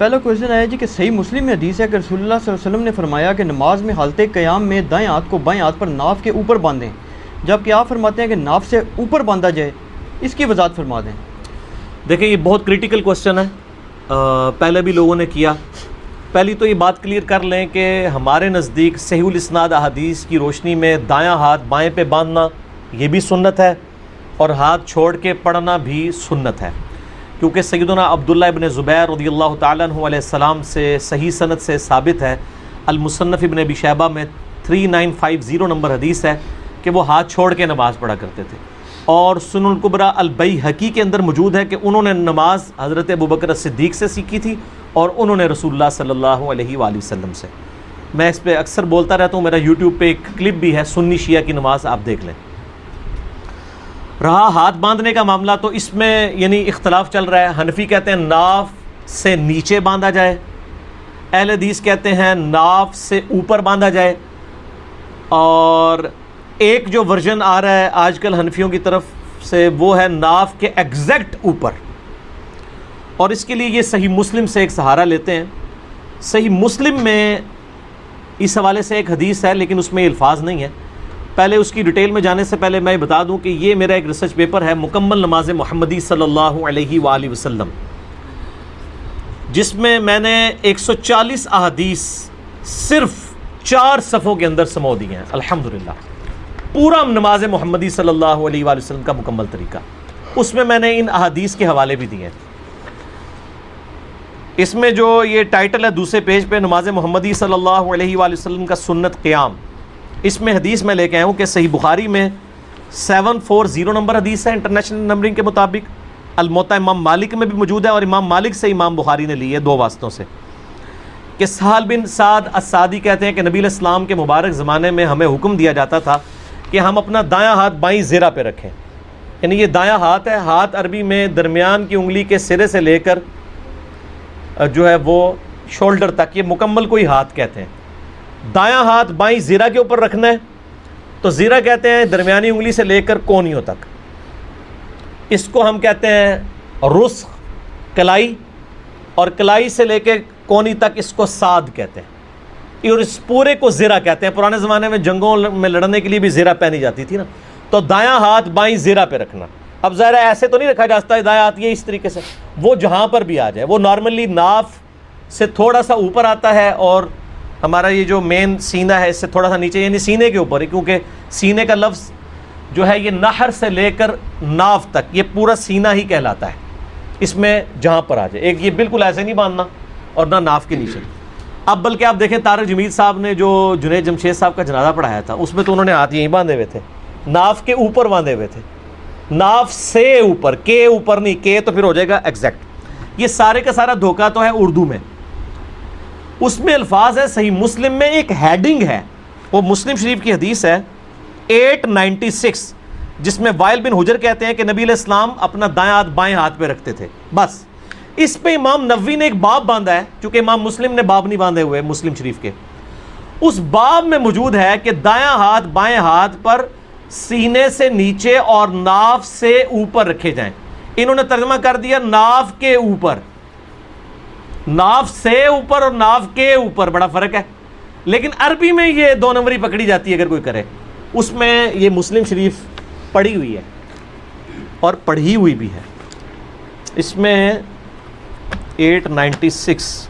پہلا کویشچن ہے جی کہ صحیح مسلم میں حدیث ہے کہ رسول اللہ صلی اللہ علیہ وسلم نے فرمایا کہ نماز میں حالت قیام میں دائیں ہاتھ کو بائیں ہاتھ پر ناف کے اوپر باندھیں، جبکہ آپ فرماتے ہیں کہ ناف سے اوپر باندھا جائے، اس کی وضاحت فرما دیں۔ دیکھیں یہ بہت کریٹیکل کویشچن ہے، پہلے بھی لوگوں نے کیا۔ پہلی تو یہ بات کلیئر کر لیں کہ ہمارے نزدیک صحیح الاسناد احادیث کی روشنی میں دایاں ہاتھ بائیں پہ باندھنا یہ بھی سنت ہے، اور ہاتھ چھوڑ کے پڑھنا بھی سنت ہے، کیونکہ سیدنا عبداللہ ابن زبیر رضی اللہ تعالیٰ عنہ علیہ السلام سے صحیح سند سے ثابت ہے، المصنف ابن ابی شیبہ میں 3950 نمبر حدیث ہے کہ وہ ہاتھ چھوڑ کے نماز پڑھا کرتے تھے، اور سنن الکبریٰ البیہقی کے اندر موجود ہے کہ انہوں نے نماز حضرت ابوبکر صدیق سے سیکھی تھی، اور انہوں نے رسول اللہ صلی اللہ علیہ وآلہ وسلم سے۔ میں اس پہ اکثر بولتا رہتا ہوں، میرا یوٹیوب پہ ایک کلپ بھی ہے سنی شیعہ کی نماز، آپ دیکھ لیں۔ رہا ہاتھ باندھنے کا معاملہ، تو اس میں یعنی اختلاف چل رہا ہے۔ حنفی کہتے ہیں ناف سے نیچے باندھا جائے، اہل حدیث کہتے ہیں ناف سے اوپر باندھا جائے، اور ایک جو ورژن آ رہا ہے آج کل حنفیوں کی طرف سے وہ ہے ناف کے ایگزیکٹ اوپر، اور اس کے لیے یہ صحیح مسلم سے ایک سہارا لیتے ہیں۔ صحیح مسلم میں اس حوالے سے ایک حدیث ہے، لیکن اس میں یہ الفاظ نہیں ہے۔ پہلے اس کی ڈیٹیل میں جانے سے پہلے میں بتا دوں کہ یہ میرا ایک ریسرچ پیپر ہے، مکمل نماز محمدی صلی اللہ علیہ وآلہ وسلم، جس میں نے 140 احادیث صرف 4 صفحوں کے اندر سمو دی ہیں، الحمدللہ۔ پورا نماز محمدی صلی اللہ علیہ وآلہ وسلم کا مکمل طریقہ، اس میں نے ان احادیث کے حوالے بھی دیے ہیں۔ اس میں جو یہ ٹائٹل ہے دوسرے پیج پہ، نماز محمدی صلی اللہ علیہ وآلہ وسلم کا سنت قیام، اس میں حدیث میں لے کے آیا ہوں کہ صحیح بخاری میں 740 نمبر حدیث ہے انٹرنیشنل نمبرنگ کے مطابق، الموطا امام مالک میں بھی موجود ہے، اور امام مالک سے امام بخاری نے لی ہے 2 واسطوں سے، کہ سہل بن سعد السعدی کہتے ہیں کہ نبی علیہ السلام کے مبارک زمانے میں ہمیں حکم دیا جاتا تھا کہ ہم اپنا دایاں ہاتھ بائیں زیرہ پہ رکھیں، یعنی یہ دایاں ہاتھ ہے، ہاتھ عربی میں درمیان کی انگلی کے سرے سے لے کر جو ہے وہ شولڈر تک، یہ مکمل کوئی ہاتھ کہتے ہیں۔ دایاں ہاتھ بائیں زیرہ کے اوپر رکھنا ہے، تو زیرہ کہتے ہیں درمیانی انگلی سے لے کر کونیوں تک، اس کو ہم کہتے ہیں رسخ کلائی، اور کلائی سے لے کے کونی تک اس کو ساد کہتے ہیں، اور اس پورے کو زیرہ کہتے ہیں۔ پرانے زمانے میں جنگوں میں لڑنے کے لیے بھی زیرہ پہنی جاتی تھی نا، تو دایاں ہاتھ بائیں زیرہ پہ رکھنا۔ اب ظاہر ہے ایسے تو نہیں رکھا جاتا ہے دایاں ہاتھ، یہ اس طریقے سے، وہ جہاں پر بھی آ جائے، وہ نارملی ناف سے تھوڑا سا اوپر آتا ہے، اور ہمارا یہ جو مین سینہ ہے اس سے تھوڑا سا نیچے، یعنی سینے کے اوپر ہے، کیونکہ سینے کا لفظ جو ہے یہ نہر سے لے کر ناف تک یہ پورا سینہ ہی کہلاتا ہے، اس میں جہاں پر آ جائے، ایک یہ بالکل ایسے نہیں باندھنا، اور نہ ناف کے نیچے۔ اب بلکہ آپ دیکھیں طارق جمیل صاحب نے جو جنید جمشید صاحب کا جنازہ پڑھایا تھا، اس میں تو انہوں نے ہاتھ یہیں باندھے ہوئے تھے، ناف کے اوپر باندھے ہوئے تھے، ناف سے اوپر، کے اوپر نہیں، کے تو پھر ہو جائے گا ایگزیکٹ۔ یہ سارے کا سارا دھوکہ تو ہے اردو میں، اس میں الفاظ ہے صحیح مسلم میں ایک ہیڈنگ ہے، وہ مسلم شریف کی حدیث ہے 896، جس میں وائل بن حجر کہتے ہیں کہ نبی علیہ السلام اپنا دائیں ہاتھ بائیں ہاتھ پہ رکھتے تھے، بس۔ اس پہ امام نووی نے ایک باب باندھا ہے، چونکہ امام مسلم نے باب نہیں باندھے ہوئے مسلم شریف کے، اس باب میں موجود ہے کہ دایاں ہاتھ بائیں ہاتھ پر سینے سے نیچے اور ناف سے اوپر رکھے جائیں۔ انہوں نے ترجمہ کر دیا ناف کے اوپر، ناف سے اوپر اور ناف کے اوپر بڑا فرق ہے، لیکن عربی میں یہ 2 نمبری پکڑی جاتی ہے اگر کوئی کرے، اس میں یہ مسلم شریف پڑھی ہوئی ہے اور پڑھی ہوئی بھی ہے، اس میں 896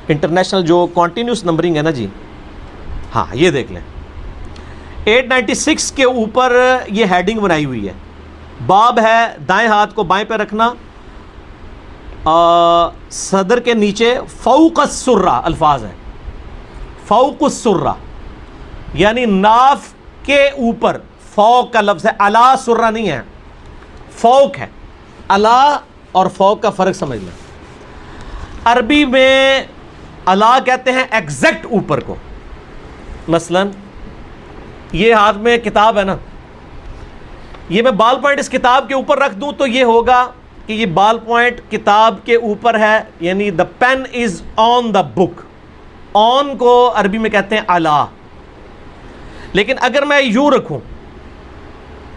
انٹرنیشنل جو کنٹینیوس نمبرنگ ہے نا جی، ہاں یہ دیکھ لیں 896 کے اوپر یہ ہیڈنگ بنائی ہوئی ہے، باب ہے دائیں ہاتھ کو بائیں پہ رکھنا، صدر کے نیچے فوق السرہ الفاظ ہیں، فوق السرہ یعنی ناف کے اوپر، فوق کا لفظ ہے، علا سرہ نہیں ہے، فوق ہے، علا اور فوق کا فرق سمجھ لیں۔ عربی میں علا کہتے ہیں ایگزیکٹ اوپر کو، مثلا یہ ہاتھ میں کتاب ہے نا، یہ میں بال پوائنٹ اس کتاب کے اوپر رکھ دوں تو یہ ہوگا کہ یہ بال پوائنٹ کتاب کے اوپر ہے، یعنی دا پین از آن دا بک، آن کو عربی میں کہتے ہیں علا۔ لیکن اگر میں یوں رکھوں،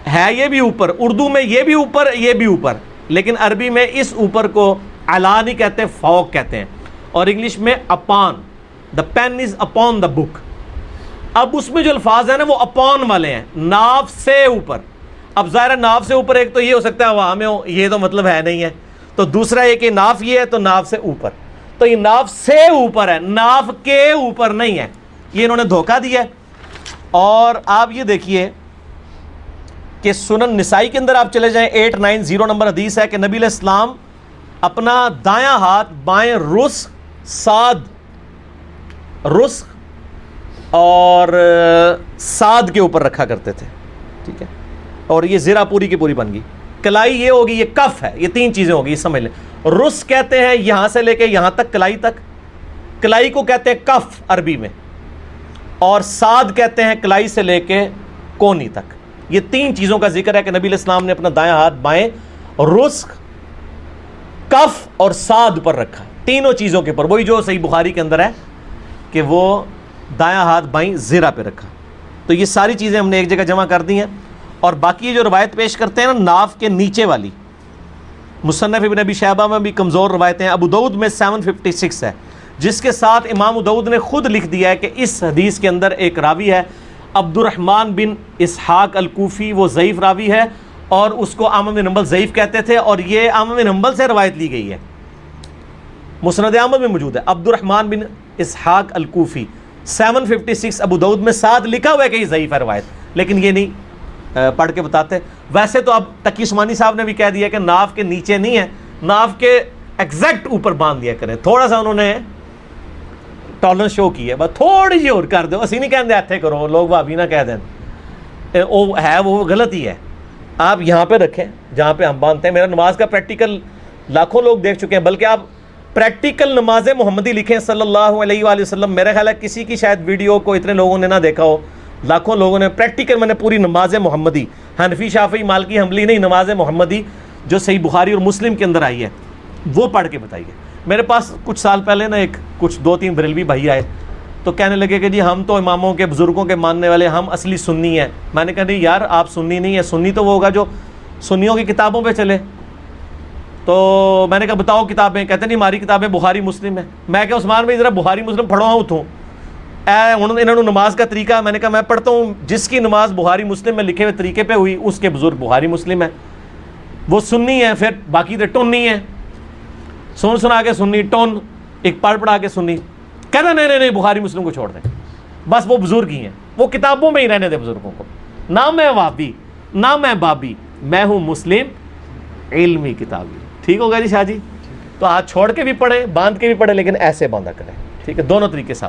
ہے یہ بھی اوپر، اردو میں یہ بھی اوپر یہ بھی اوپر، لیکن عربی میں اس اوپر کو علا نہیں کہتے، فوق کہتے ہیں، اور انگلش میں upon, the pen is upon the book. اب اس میں جو الفاظ ہیں نا وہ اپون والے ہیں، ناف سے اوپر. اب ظاہر ناف سے اوپر ایک تو یہ ہو سکتا ہے ہوا میں ہو، یہ تو مطلب ہے نہیں ہے. تو دوسرا یہ کہ ناف یہ ہے تو ناف سے اوپر، تو یہ ناف سے اوپر ہے، ناف کے اوپر نہیں ہے. یہ انہوں نے دھوکہ دیا ہے. اور آپ یہ دیکھیے کہ سنن نسائی کے اندر آپ چلے جائیں، 890 نمبر حدیث ہے کہ نبی علیہ السلام اپنا دایاں ہاتھ بائیں رسخ، صاد، رسخ اور صاد کے اوپر رکھا کرتے تھے. ٹھیک ہے، اور یہ زرہ پوری کی پوری بن گئی. کلائی یہ ہوگی، یہ کف ہے، یہ تین چیزیں ہوگی، یہ سمجھ لیں. رس کہتے ہیں یہاں سے لے کے یہاں تک، کلائی تک. کلائی کو کہتے ہیں کف عربی میں، اور صاد کہتے ہیں کلائی سے لے کے کونی تک. یہ تین چیزوں کا ذکر ہے کہ نبی علیہ السلام نے اپنا دایاں ہاتھ بائیں رسخ، کف اور صاد پر رکھا، تینوں چیزوں کے پر. وہی جو صحیح بخاری کے اندر ہے کہ وہ دایاں ہاتھ بائیں زرہ پہ رکھا. تو یہ ساری چیزیں ہم نے ایک جگہ جمع کر دی ہیں. اور باقی یہ جو روایت پیش کرتے ہیں نا ناف کے نیچے والی، مصنف ابن ابی شیبہ میں بھی کمزور روایتیں ہیں. ابو داؤد میں 756 ہے، جس کے ساتھ امام ابو داؤد نے خود لکھ دیا ہے کہ اس حدیث کے اندر ایک راوی ہے عبد الرحمن بن اسحاق الکوفی، وہ ضعیف راوی ہے، اور اس کو احمد بن حنبل ضعیف کہتے تھے، اور یہ احمد بن حنبل سے روایت لی گئی ہے، مسند احمد میں موجود ہے. عبد الرحمن بن اسحاق الکوفی 756 ابو داؤد میں، ساتھ لکھا ہوا ہے کہ یہ ضعیف ہے روایت، لیکن یہ نہیں پڑھ کے بتاتے. ویسے تو اب تقی عثمانی صاحب نے بھی کہہ دیا کہ ناف کے نیچے نہیں ہے، ناف کے ایگزیکٹ اوپر باندھ دیا کریں. تھوڑا سا انہوں نے ٹالرنس شو کی ہے، بس تھوڑی جی اور کر دو. اسی نہیں کہتے ایتھے کرو، لوگ بھابی نہ کہہ دیں، وہ ہے وہ غلط ہی ہے. آپ یہاں پہ رکھیں جہاں پہ ہم باندھتے ہیں. میرا نماز کا پریکٹیکل لاکھوں لوگ دیکھ چکے ہیں، بلکہ آپ پریکٹیکل نماز محمدی لکھیں صلی اللہ علیہ وآلہ وسلم. میرا خیال ہے کسی کی شاید ویڈیو کو اتنے لوگوں نے نہ دیکھا ہو، لاکھوں لوگوں نے پریکٹیکل. میں نے پوری نماز محمدی، حنفی شافعی مالکی حنبلی نہیں، نماز محمدی جو صحیح بخاری اور مسلم کے اندر آئی ہے وہ پڑھ کے بتائیے. میرے پاس کچھ سال پہلے نا کچھ 2-3 بریلوی بھائی آئے تو کہنے لگے کہ جی ہم تو اماموں کے بزرگوں کے ماننے والے، ہم اصلی سنی ہیں. میں نے کہا نہیں یار، آپ سنی نہیں ہے، سنی تو وہ ہوگا جو سنیوں کی کتابوں پہ چلے. تو میں نے کہا بتاؤ کتابیں. کہتے نہیں ہماری کتابیں بخاری مسلم ہیں. میں کہ عثمان بھائی ذرا بخاری مسلم پڑھو ہوں اتوں. انہوں نے نماز کا طریقہ، میں نے کہا میں پڑھتا ہوں، جس کی نماز بخاری مسلم میں لکھے ہوئے طریقے پہ ہوئی اس کے بزرگ بخاری مسلم ہے، وہ سنی ہے. پھر باقی تو ٹون نہیں ہے، سنا کے سنی، ٹون ایک پڑھا کے سنی. کہنا نہیں بخاری مسلم کو چھوڑ دیں، بس وہ بزرگ ہی ہیں، وہ کتابوں میں ہی رہنے دیں بزرگوں کو. نہ میں وابی نہ میں بابی، میں ہوں مسلم علمی کتابی. ٹھیک ہوگا جی شاہ جی؟ تو ہاتھ چھوڑ کے بھی پڑھیں، باندھ کے بھی پڑھیں، لیکن ایسے باندھا کریں. ٹھیک ہے، دونوں طریقے سے.